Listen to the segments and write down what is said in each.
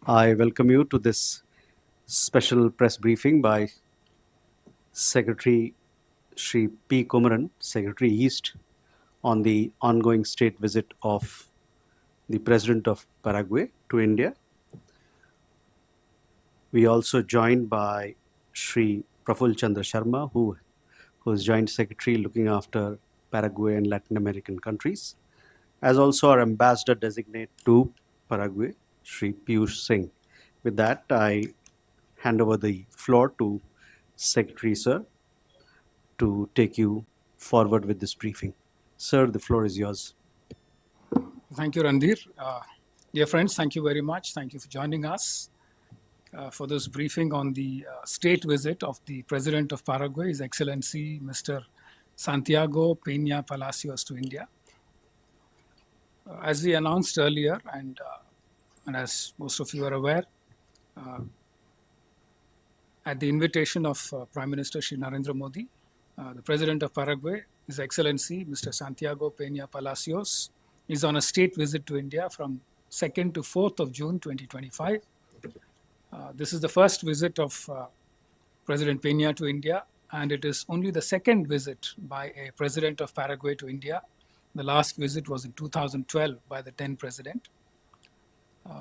I welcome you to this special press briefing by Secretary Shri P. Kumaran, Secretary East, on the ongoing state visit of the President of Paraguay to India. We also joined by Shri Praful Chandra Sharma, who is Joint Secretary looking after Paraguay and Latin American countries, as also our Ambassador designate to Paraguay, Shri Piyush Singh. With that, I hand over the floor to Secretary Sir to take you forward with this briefing. Sir, the floor is yours. Thank you, Randhir. Dear friends, thank you very much. Thank you for joining us for this briefing on the state visit of the President of Paraguay, His Excellency Mr. Santiago Peña Palacios to India. As we announced earlier, and as most of you are aware, at the invitation of Prime Minister Shri Narendra Modi, the President of Paraguay, His Excellency Mr. Santiago Peña Palacios, is on a state visit to India from 2nd to 4th of June 2025. This is the first visit of President Peña to India, and it is only the second visit by a President of Paraguay to India. The last visit was in 2012 by the then President.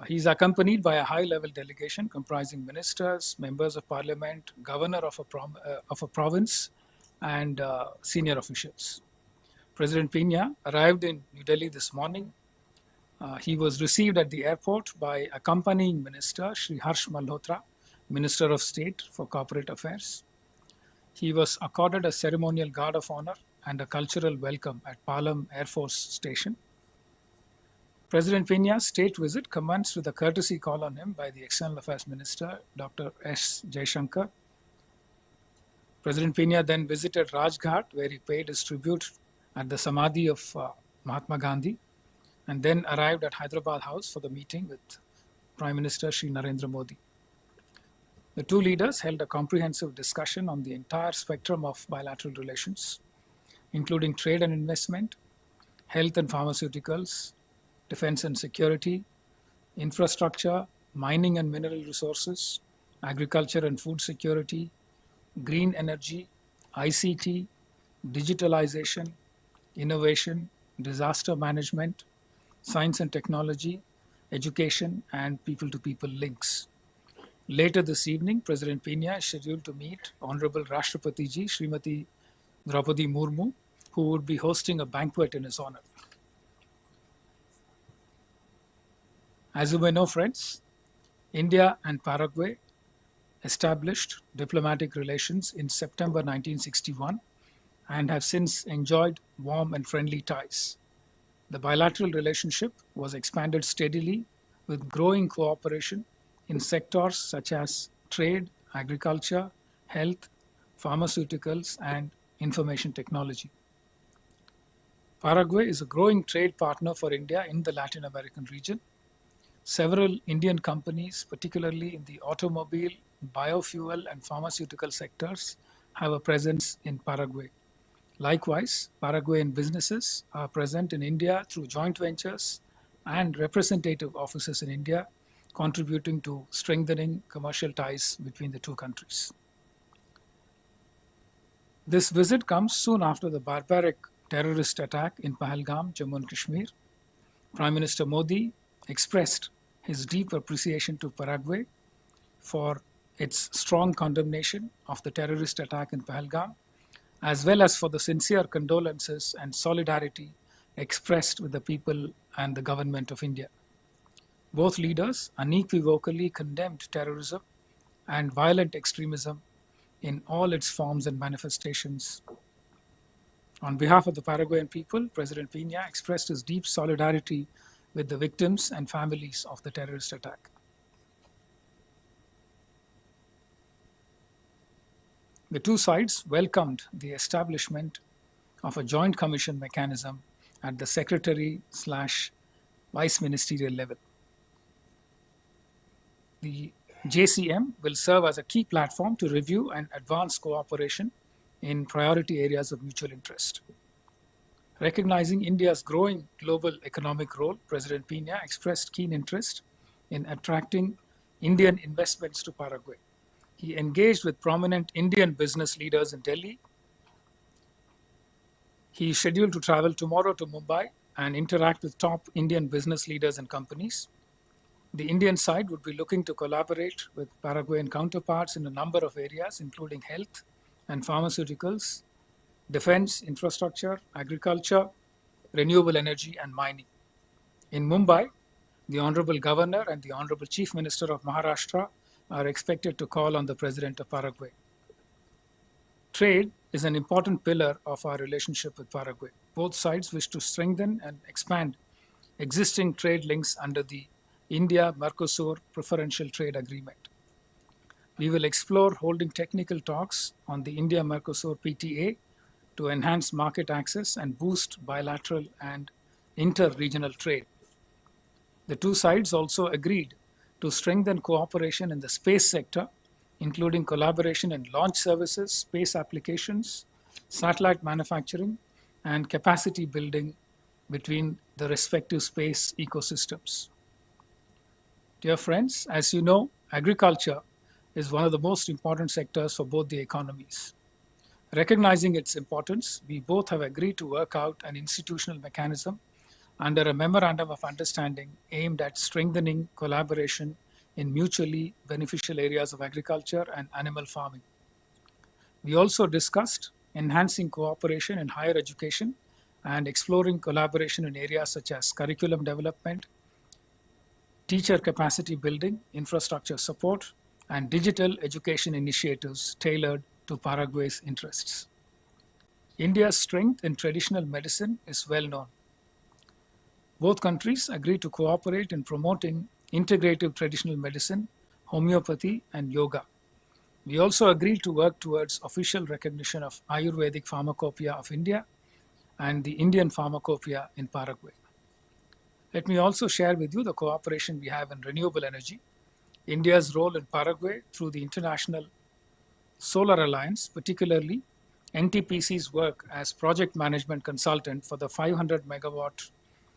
He is accompanied by a high-level delegation comprising ministers, members of parliament, governor of a province, and senior officials. President Peña arrived in New Delhi this morning. He was received at the airport by accompanying Minister Shri Harsh Malhotra, Minister of State for Corporate Affairs. He was accorded a ceremonial guard of honor and a cultural welcome at Palam Air Force Station. President Peña's state visit commenced with a courtesy call on him by the External Affairs Minister, Dr. S. Jaishankar. President Peña then visited Rajghat, where he paid his tribute at the Samadhi of Mahatma Gandhi, and then arrived at Hyderabad House for the meeting with Prime Minister Shri Narendra Modi. The two leaders held a comprehensive discussion on the entire spectrum of bilateral relations, including trade and investment, health and pharmaceuticals, defense and security, infrastructure, mining and mineral resources, agriculture and food security, green energy, ICT, digitalization, innovation, disaster management, science and technology, education, and people-to-people links. Later this evening, President Peña is scheduled to meet Honorable Rashtrapati Ji, Srimati Draupadi Murmu, who would be hosting a banquet in his honor. As you may know, friends, India and Paraguay established diplomatic relations in September 1961 and have since enjoyed warm and friendly ties. The bilateral relationship was expanded steadily with growing cooperation in sectors such as trade, agriculture, health, pharmaceuticals, and information technology. Paraguay is a growing trade partner for India in the Latin American region. Several Indian companies, particularly in the automobile, biofuel, and pharmaceutical sectors, have a presence in Paraguay. Likewise, Paraguayan businesses are present in India through joint ventures and representative offices in India, contributing to strengthening commercial ties between the two countries. This visit comes soon after the barbaric terrorist attack in Pahalgam, Jammu and Kashmir. Prime Minister Modi expressed his deep appreciation to Paraguay for its strong condemnation of the terrorist attack in Pahalgam, as well as for the sincere condolences and solidarity expressed with the people and the government of India. Both leaders unequivocally condemned terrorism and violent extremism in all its forms and manifestations. On behalf of the Paraguayan people, President Peña expressed his deep solidarity with the victims and families of the terrorist attack. The two sides welcomed the establishment of a joint commission mechanism at the secretary/vice ministerial level. The JCM will serve as a key platform to review and advance cooperation in priority areas of mutual interest. Recognizing India's growing global economic role, President Peña expressed keen interest in attracting Indian investments to Paraguay. He engaged with prominent Indian business leaders in Delhi. He is scheduled to travel tomorrow to Mumbai and interact with top Indian business leaders and companies. The Indian side would be looking to collaborate with Paraguayan counterparts in a number of areas, including health and pharmaceuticals, defense, infrastructure, agriculture, renewable energy, and mining. In Mumbai, the Honorable Governor and the Honorable Chief Minister of Maharashtra are expected to call on the President of Paraguay. Trade is an important pillar of our relationship with Paraguay. Both sides wish to strengthen and expand existing trade links under the India-Mercosur Preferential Trade Agreement. We will explore holding technical talks on the India-Mercosur PTA to enhance market access and boost bilateral and inter-regional trade. The two sides also agreed to strengthen cooperation in the space sector, including collaboration in launch services, space applications, satellite manufacturing, and capacity building between the respective space ecosystems. Dear friends, as you know, agriculture is one of the most important sectors for both the economies. Recognizing its importance, we both have agreed to work out an institutional mechanism under a memorandum of understanding aimed at strengthening collaboration in mutually beneficial areas of agriculture and animal farming. We also discussed enhancing cooperation in higher education and exploring collaboration in areas such as curriculum development, teacher capacity building, infrastructure support, and digital education initiatives tailored to Paraguay's interests. India's strength in traditional medicine is well known. Both countries agreed to cooperate in promoting integrative traditional medicine, homeopathy, and yoga. We also agreed to work towards official recognition of Ayurvedic Pharmacopoeia of India and the Indian Pharmacopoeia in Paraguay. Let me also share with you the cooperation we have in renewable energy, India's role in Paraguay through the International Solar Alliance, particularly NTPC's work as project management consultant for the 500 megawatt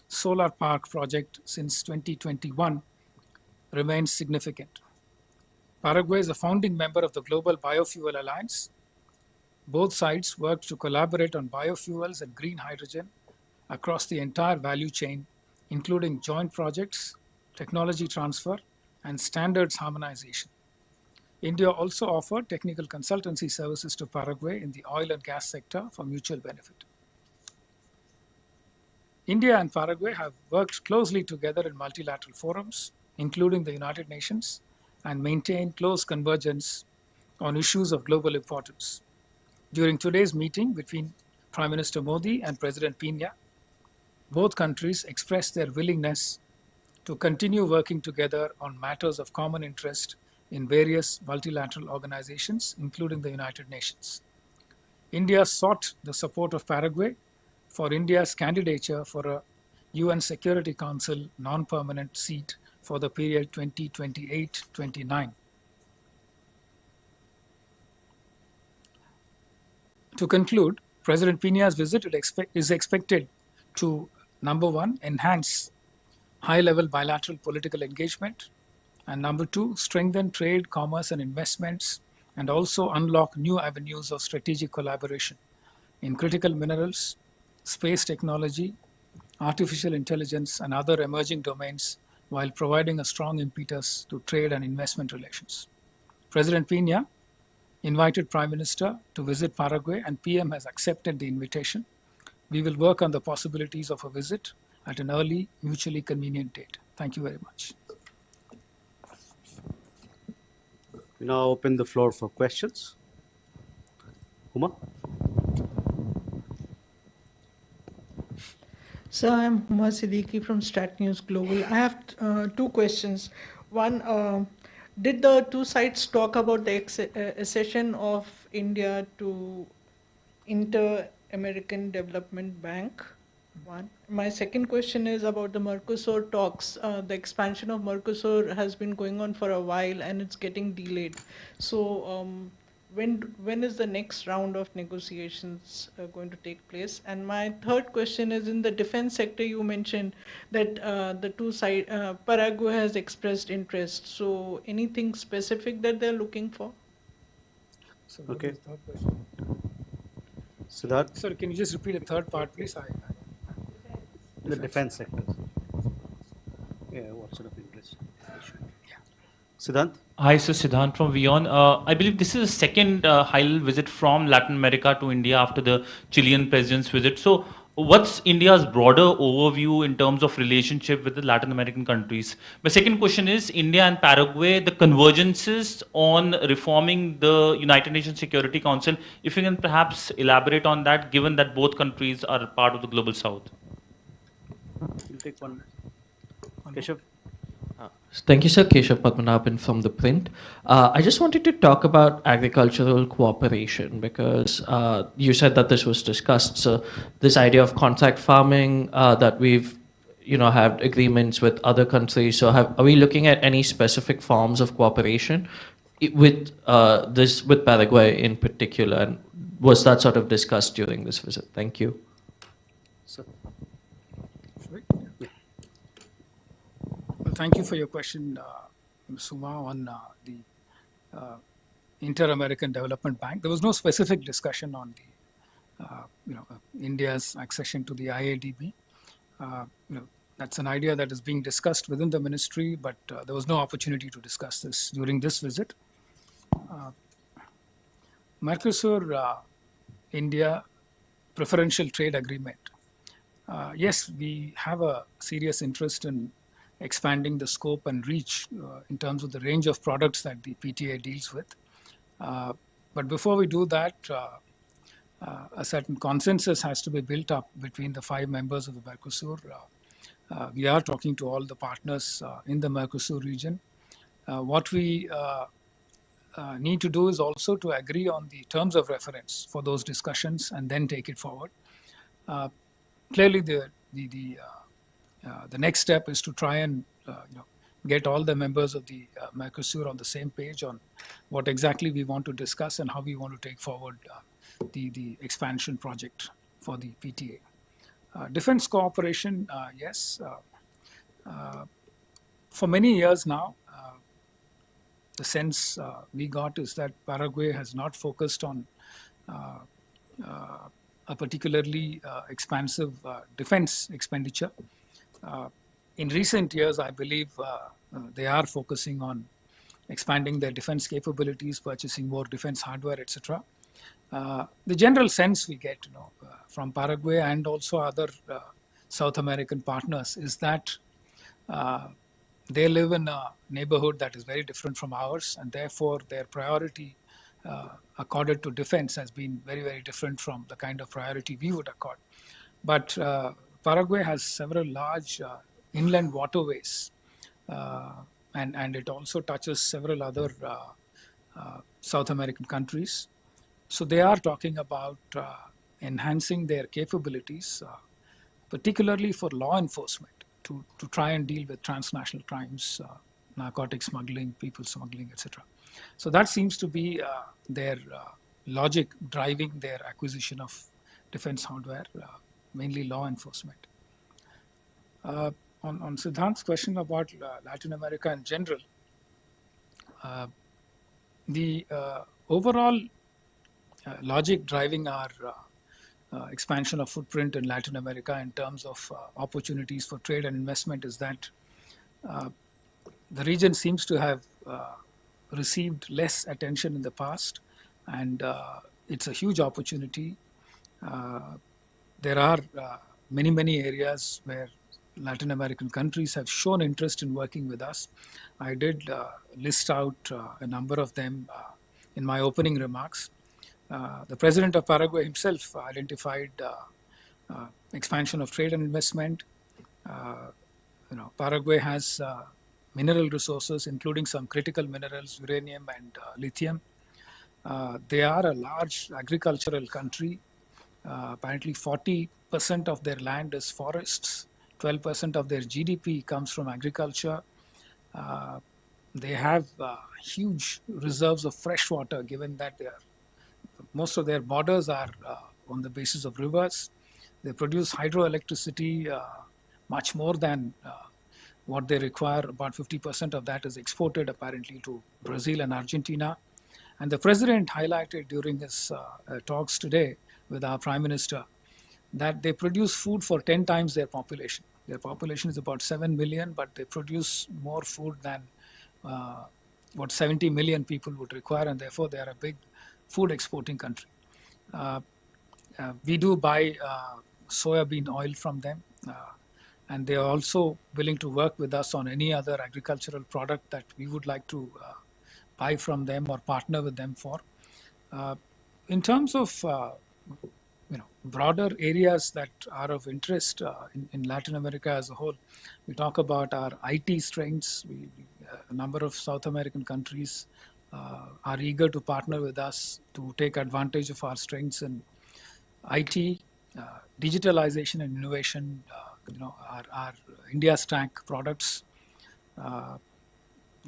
solar park project since 2021 remains significant. Paraguay is a founding member of the Global Biofuel Alliance. Both sides work to collaborate on biofuels and green hydrogen across the entire value chain, including joint projects, technology transfer, and standards harmonization. India also offered technical consultancy services to Paraguay in the oil and gas sector for mutual benefit. India and Paraguay have worked closely together in multilateral forums, including the United Nations, and maintain close convergence on issues of global importance. During today's meeting between Prime Minister Modi and President Peña, both countries expressed their willingness to continue working together on matters of common interest in various multilateral organizations, including the United Nations. India sought the support of Paraguay for India's candidature for a UN Security Council non-permanent seat for the period 2028-29. To conclude, President Peña's visit is expected to, number one, enhance high-level bilateral political engagement, and number two, strengthen trade, commerce, and investments, and also unlock new avenues of strategic collaboration in critical minerals, space technology, artificial intelligence, and other emerging domains, while providing a strong impetus to trade and investment relations. President Peña invited Prime Minister to visit Paraguay, and PM has accepted the invitation. We will work on the possibilities of a visit at an early, mutually convenient date. Thank you very much. We now open the floor for questions. Uma? So I'm Huma Siddiqui from Stat News Global. I have two questions. One, did the two sides talk about the accession of India to Inter-American Development Bank? One. My second question is about the Mercosur talks. The expansion of Mercosur has been going on for a while and it's getting delayed. So when is the next round of negotiations going to take place? And my third question is, in the defense sector, you mentioned that the two side Paraguay has expressed interest. So anything specific that they're looking for? So what Okay. is the third question? Siddharth, Sir, can you just repeat the third part, please? the defense sector. Yeah, what sort of interest? Siddhant? Hi, so Siddhant from Vion. I believe this is the second high-level visit from Latin America to India after the Chilean president's visit. So, what's India's broader overview in terms of relationship with the Latin American countries? My second question is India and Paraguay, the convergences on reforming the United Nations Security Council. If you can perhaps elaborate on that, given that both countries are part of the global South. You'll take one. Keshav? Thank you, sir. Keshav Padmanabhan from The Print. I just wanted to talk about agricultural cooperation because you said that this was discussed. So this idea of contract farming that we've, had agreements with other countries. So are we looking at any specific forms of cooperation with with Paraguay in particular? And was that sort of discussed during this visit? Thank you. Sir. Well, thank you for your question, Suma, on the Inter-American Development Bank. There was no specific discussion on the, India's accession to the IADB. That's an idea that is being discussed within the ministry, but there was no opportunity to discuss this during this visit. Mercosur, India preferential trade agreement. Yes, we have a serious interest in expanding the scope and reach in terms of the range of products that the PTA deals with. But before we do that, a certain consensus has to be built up between the 5 members of the Mercosur. We are talking to all the partners in the Mercosur region. What we need to do is also to agree on the terms of reference for those discussions and then take it forward. Clearly, the next step is to try and get all the members of the Mercosur on the same page on what exactly we want to discuss and how we want to take forward the expansion project for the PTA. Defense cooperation, yes. For many years now, the sense we got is that Paraguay has not focused on a particularly expansive defense expenditure. In recent years, I believe they are focusing on expanding their defense capabilities, purchasing more defense hardware, etc. The general sense we get, from Paraguay and also other South American partners is that they live in a neighborhood that is very different from ours, and therefore their priority accorded to defense has been very, very different from the kind of priority we would accord. But Paraguay has several large inland waterways, and it also touches several other South American countries. So they are talking about enhancing their capabilities, particularly for law enforcement, to try and deal with transnational crimes, narcotic smuggling, people smuggling, etc. So that seems to be their logic driving their acquisition of defense hardware, mainly law enforcement. On Siddhant's question about Latin America in general, the overall logic driving our expansion of footprint in Latin America in terms of opportunities for trade and investment is that the region seems to have received less attention in the past, and it's a huge opportunity. There are many areas where Latin American countries have shown interest in working with us. I did list out a number of them in my opening remarks. The president of Paraguay himself identified expansion of trade and investment. Paraguay has mineral resources, including some critical minerals, uranium and lithium. They are a large agricultural country. Apparently 40% of their land is forests. 12% of their GDP comes from agriculture. they have huge reserves of fresh water, given that most of their borders are on the basis of rivers. They produce hydroelectricity much more than what they require. About 50% of that is exported apparently to Brazil and Argentina. And the president highlighted during his talks today with our prime minister that they produce food for 10 times their population. Their population is about 7 million, but they produce more food than what 70 million people would require, and therefore they are a big food exporting country. We do buy soya bean oil from them, and they are also willing to work with us on any other agricultural product that we would like to buy from them or partner with them for. In terms of broader areas that are of interest in Latin America as a whole, we talk about our IT strengths. A number of South American countries are eager to partner with us to take advantage of our strengths in IT, digitalization and innovation. Our India Stack products,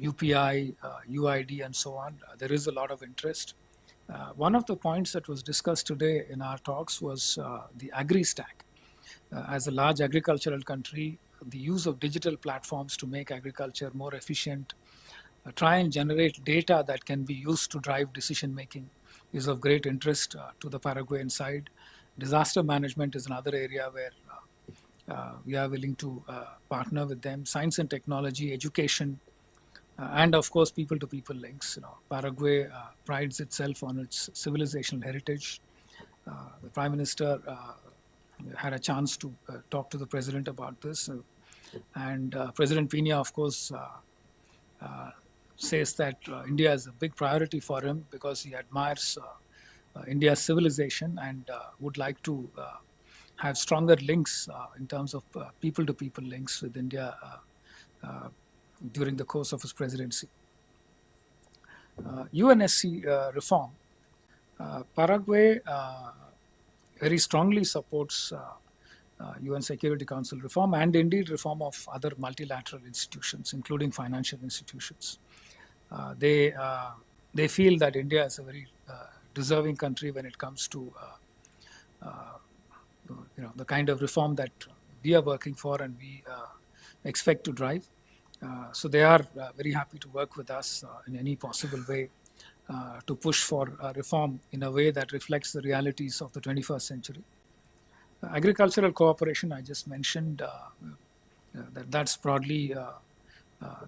UPI, UID, and so on. There is a lot of interest. One of the points that was discussed today in our talks was the agri-stack. As a large agricultural country, the use of digital platforms to make agriculture more efficient, try and generate data that can be used to drive decision making is of great interest to the Paraguayan side. Disaster management is another area where we are willing to partner with them. Science and technology, education, and of course people-to-people links. Paraguay prides itself on its civilizational heritage. The Prime Minister had a chance to talk to the President about this, and President Pena, of course, says that India is a big priority for him because he admires India's civilization and would like to have stronger links in terms of people-to-people links with India during the course of his presidency. UNSC reform. Paraguay very strongly supports UN Security Council reform and indeed reform of other multilateral institutions, including financial institutions. They feel that India is a very deserving country when it comes to the kind of reform that we are working for and we expect to drive. So they are very happy to work with us in any possible way to push for reform in a way that reflects the realities of the 21st century. Agricultural cooperation, I just mentioned, that's broadly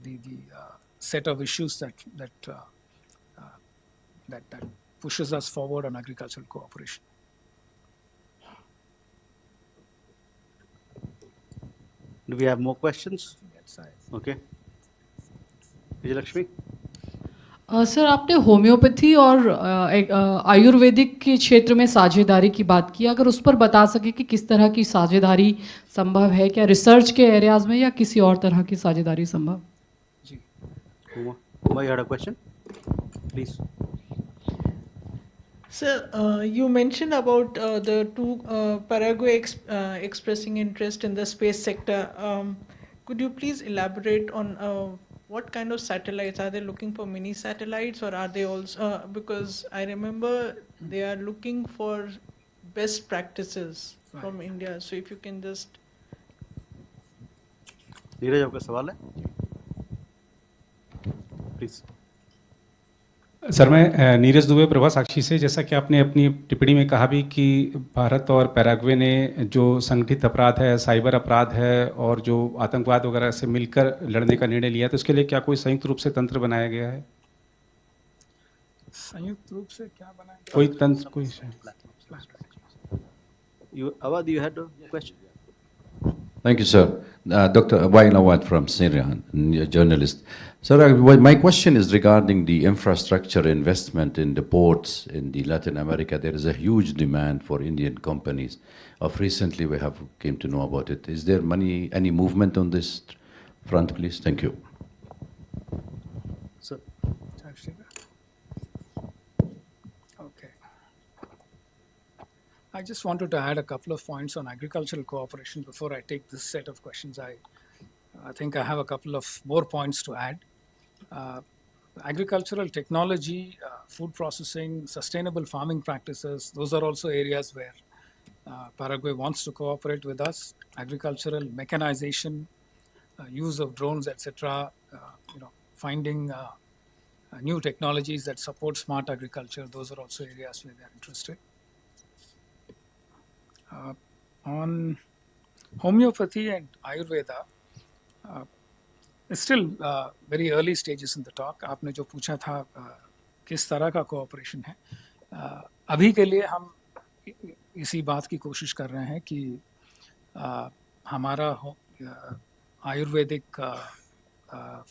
the set of issues that pushes us forward on agricultural cooperation. Do we have more questions? Yes, Okay. Vijayalakshmi? Sir आपने homeopathy और आयुर्वेदिक के क्षेत्र में साझेदारी की बात की, अगर उस पर बता सके कि किस तरह की साझेदारी संभव है, क्या रिसर्च के एरियाज में या किसी और तरह की साझेदारी संभव? जी. Uma, you had a question? Please. Sir, you mentioned about the two Paraguay expressing interest in the space sector. Could you please elaborate on what kind of satellites? Are they looking for mini satellites, or are they also, because I remember they are looking for best practices from India. So if you can just... Neeraj आपका सवाल है? Please. Sir मैं नीरज दुबे प्रभा साक्षी से, जैसा कि आपने अपनी टिप्पणी में कहा भी कि भारत और पैराग्वे ने जो संगठित अपराध है, साइबर अपराध है और जो आतंकवाद वगैरह से मिलकर लड़ने का निर्णय लिया, तो इसके लिए क्या कोई संयुक्त रूप से तंत्र बनाया गया है? संयुक्त रूप से क्या बनाया? कोई तंत्र, कोई Awadh, you had a question? Thank you, sir. Dr. Wain Awad from Syria, a journalist. Sir, my question is regarding the infrastructure investment in the ports in the Latin America. There is a huge demand for Indian companies. Of recently, we have came to know about it. Is there any movement on this front, please? Thank you. Sir. Okay. I just wanted to add a couple of points on agricultural cooperation before I take this set of questions. I think I have a couple of more points to add. Agricultural technology, food processing, sustainable farming practices, those are also areas where Paraguay wants to cooperate with us. Agricultural mechanization, use of drones, etc. Finding new technologies that support smart agriculture, those are also areas where they are interested. On homeopathy and Ayurveda, it's still very early stages in the talk. आपने जो पूछा था किस तरह का cooperation है, अभी के लिए हम इसी बात की कोशिश कर रहे हैं कि हमारा आयुर्वेदिक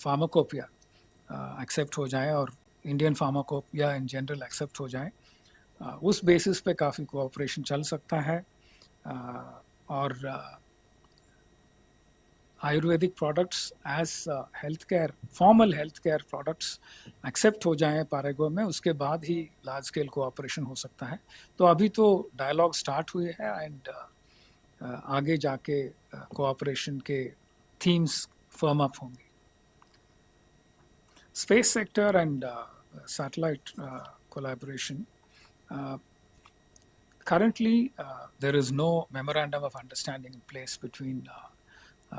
फार्माकोपिया एक्सेप्ट हो जाए और Indian pharmacopoeia in general accept हो जाए. उस बेसिस पे काफ़ी कोऑपरेशन चल सकता है. और Ayurvedic products as health care, formal health care products accept हो जाएं पैराग्वे में, उसके बाद ही लार्ज स्केल कोऑपरेशन हो सकता है. तो अभी तो डायलॉग स्टार्ट हुए हैं एंड आगे जाके कोऑपरेशन के थीम्स फर्म अप होंगे. Space sector and satellite collaboration. Currently, there is no memorandum of understanding in place between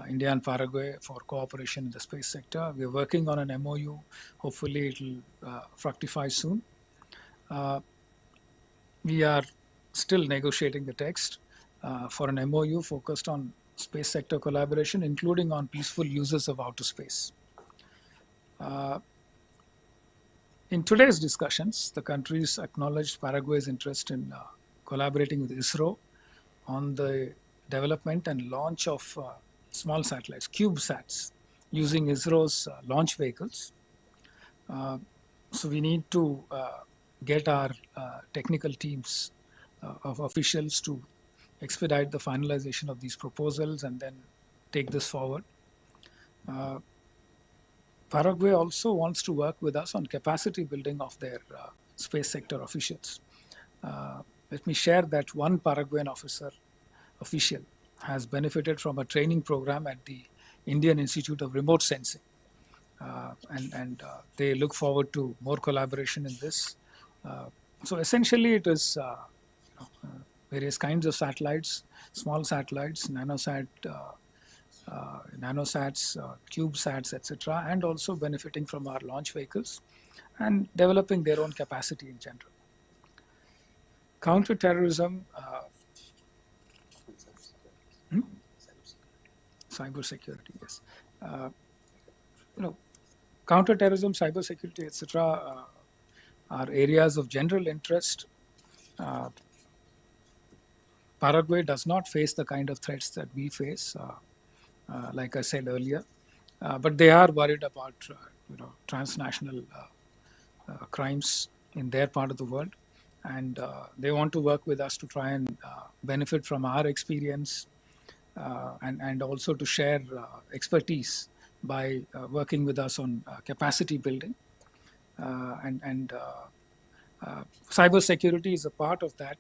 India and Paraguay for cooperation in the space sector. We are working on an MOU. Hopefully, it will fructify soon. We are still negotiating the text for an MOU focused on space sector collaboration, including on peaceful uses of outer space. In today's discussions, the countries acknowledged Paraguay's interest in collaborating with ISRO on the development and launch of small satellites, CubeSats, using ISRO's launch vehicles. So we need to get our technical teams of officials to expedite the finalization of these proposals and then take this forward. Paraguay also wants to work with us on capacity building of their space sector officials. Let me share that one Paraguayan official has benefited from a training program at the Indian Institute of Remote Sensing. And they look forward to more collaboration in this. So essentially it is various kinds of satellites, small satellites, nanosats, CubeSats, etc., and also benefiting from our launch vehicles and developing their own capacity in general. Counterterrorism, cyber security, yes. Counterterrorism, cyber security, etc., are areas of general interest. Paraguay does not face the kind of threats that we face. Like I said earlier, but they are worried about transnational crimes in their part of the world, and they want to work with us to try and benefit from our experience and also to share expertise by working with us on capacity building. And cyber security is a part of that.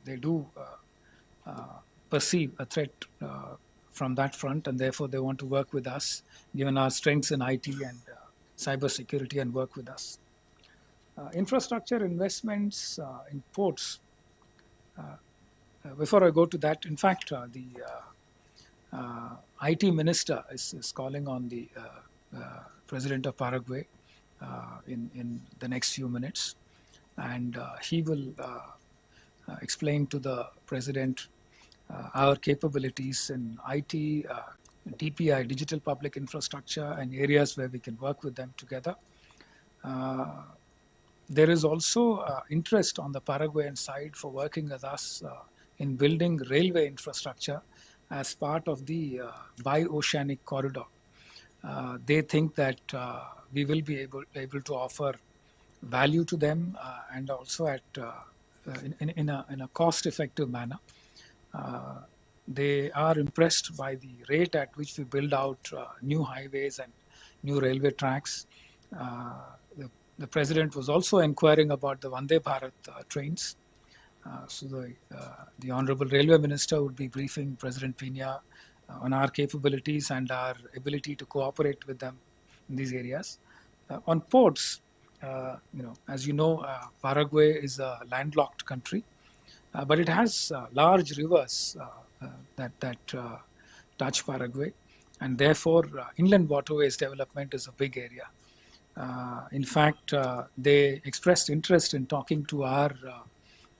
They do perceive a threat from that front, and therefore they want to work with us, given our strengths in IT and cyber security, and work with us. Infrastructure investments in ports. Before I go to that, in fact, the IT minister is calling on the president of Paraguay in the next few minutes, and he will explain to the president our capabilities in IT, DPI, digital public infrastructure, and areas where we can work with them together. There is also interest on the Paraguayan side for working with us in building railway infrastructure as part of the bi-oceanic corridor. They think that we will be able to offer value to them and also at in a cost-effective manner. They are impressed by the rate at which we build out new highways and new railway tracks. The president was also inquiring about the Vande Bharat trains. So the Honorable Railway Minister would be briefing President Pena on our capabilities and our ability to cooperate with them in these areas. On ports, as you know, Paraguay is a landlocked country, but it has large rivers that touch Paraguay, and therefore inland waterways development is a big area. In fact, they expressed interest in talking to our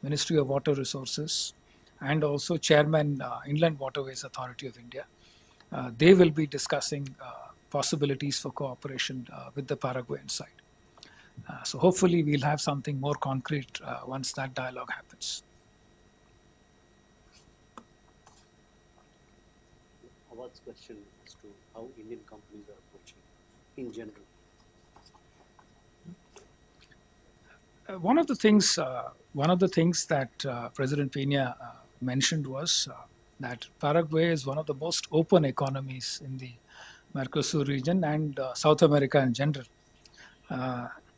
Ministry of Water Resources and also Chairman Inland Waterways Authority of India. They will be discussing possibilities for cooperation with the Paraguayan side. So hopefully we'll have something more concrete once that dialogue happens. Awad's question as to how Indian companies are approaching in general. One of the things that President Peña mentioned was that Paraguay is one of the most open economies in the Mercosur region and South America in general.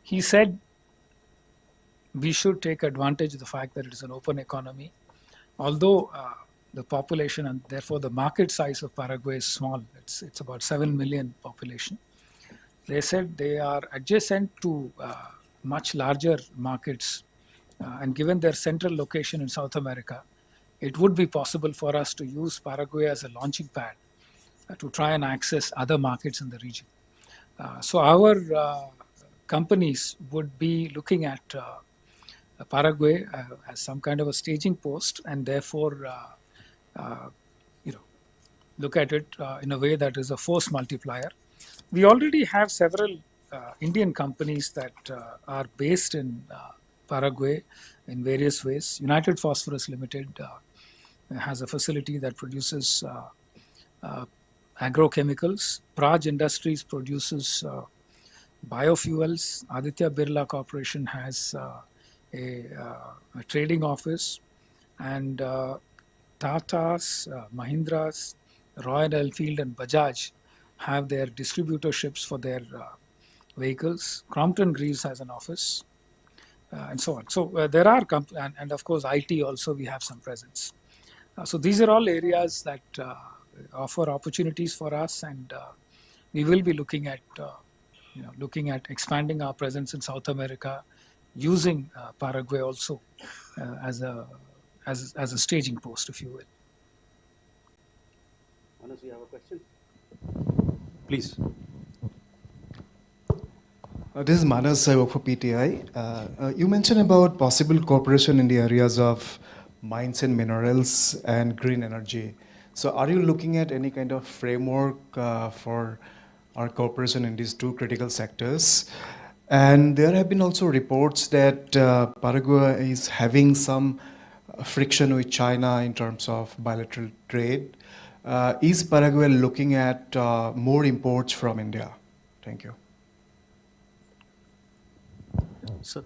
He said we should take advantage of the fact that it is an open economy, although the population and therefore the market size of Paraguay is small. It's about 7 million population. They said they are adjacent to much larger markets, and given their central location in South America, it would be possible for us to use Paraguay as a launching pad to try and access other markets in the region. So our companies would be looking at Paraguay as some kind of a staging post, and therefore look at it in a way that is a force multiplier. We already have several Indian companies that are based in Paraguay in various ways. United Phosphorus Limited has a facility that produces agrochemicals. Praj Industries produces biofuels. Aditya Birla Corporation has a trading office, and Tata's, Mahindra's, Royal Enfield and Bajaj have their distributorships for their vehicles. Crompton Greaves has an office, and so on. So there are, and of course IT also we have some presence. So these are all areas that offer opportunities for us, and we will be looking at expanding our presence in South America, using Paraguay also as a staging post, if you will. Manas, you have a question? Please. This is Manas, I work for PTI. You mentioned about possible cooperation in the areas of mines and minerals and green energy. So are you looking at any kind of framework for our cooperation in these two critical sectors? And there have been also reports that Paraguay is having some friction with China in terms of bilateral trade. Is Paraguay looking at more imports from India? Thank you. Sir.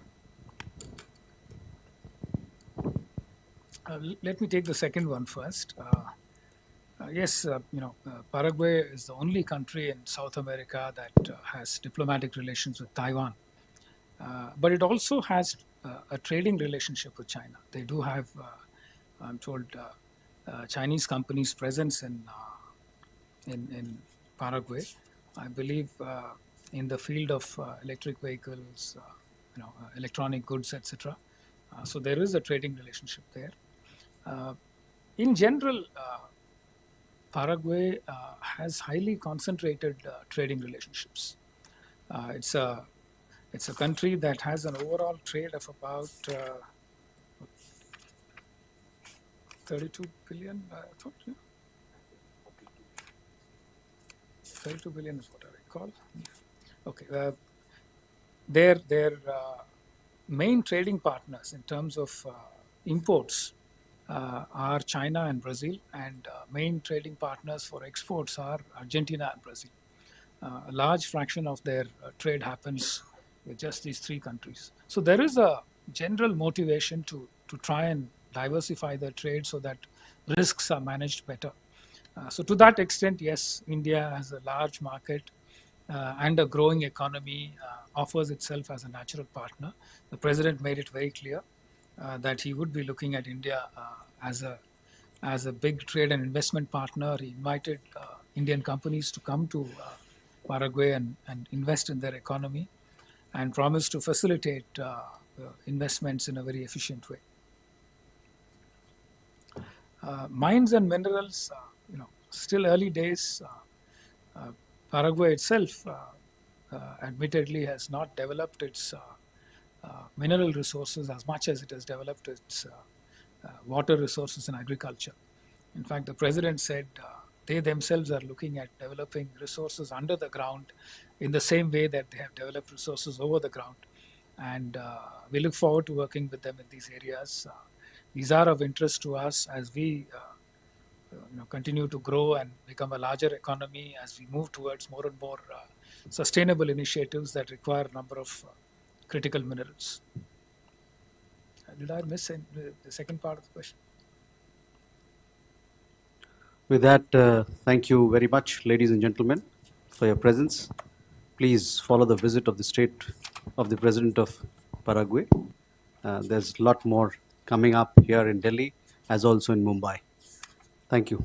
Let me take the second one first. Yes, Paraguay is the only country in South America that has diplomatic relations with Taiwan. But it also has a trading relationship with China. They do have, I'm told, Chinese companies' presence in Paraguay. I believe in the field of electric vehicles, electronic goods, etc. So there is a trading relationship there. In general, Paraguay has highly concentrated trading relationships. It's a country that has an overall trade of about 32 billion. I thought, yeah. 32 billion is what I recall. Okay, their main trading partners in terms of imports are China and Brazil, and main trading partners for exports are Argentina and Brazil. A large fraction of their trade happens with just these three countries. So there is a general motivation to try and diversify their trade so that risks are managed better. So to that extent, yes, India has a large market and a growing economy, offers itself as a natural partner. The president made it very clear that he would be looking at India as a big trade and investment partner. He invited Indian companies to come to Paraguay and invest in their economy, and promised to facilitate investments in a very efficient way. Mines and minerals, still early days. Paraguay itself, admittedly, has not developed its mineral resources as much as it has developed its water resources and agriculture. In fact, the president said they themselves are looking at developing resources under the ground in the same way that they have developed resources over the ground. And we look forward to working with them in these areas. These are of interest to us as we continue to grow and become a larger economy, as we move towards more and more sustainable initiatives that require a number of critical minerals. Did I miss the second part of the question? With that, thank you very much, ladies and gentlemen, for your presence. Please follow the visit of the state of the President of Paraguay. There's a lot more coming up here in Delhi, as also in Mumbai. Thank you.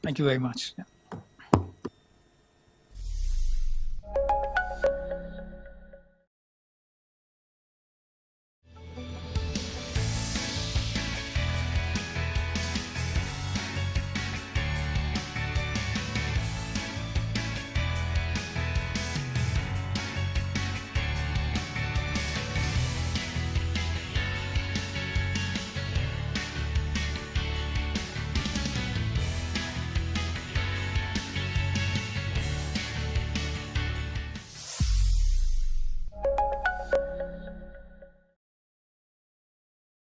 Thank you very much. Yeah.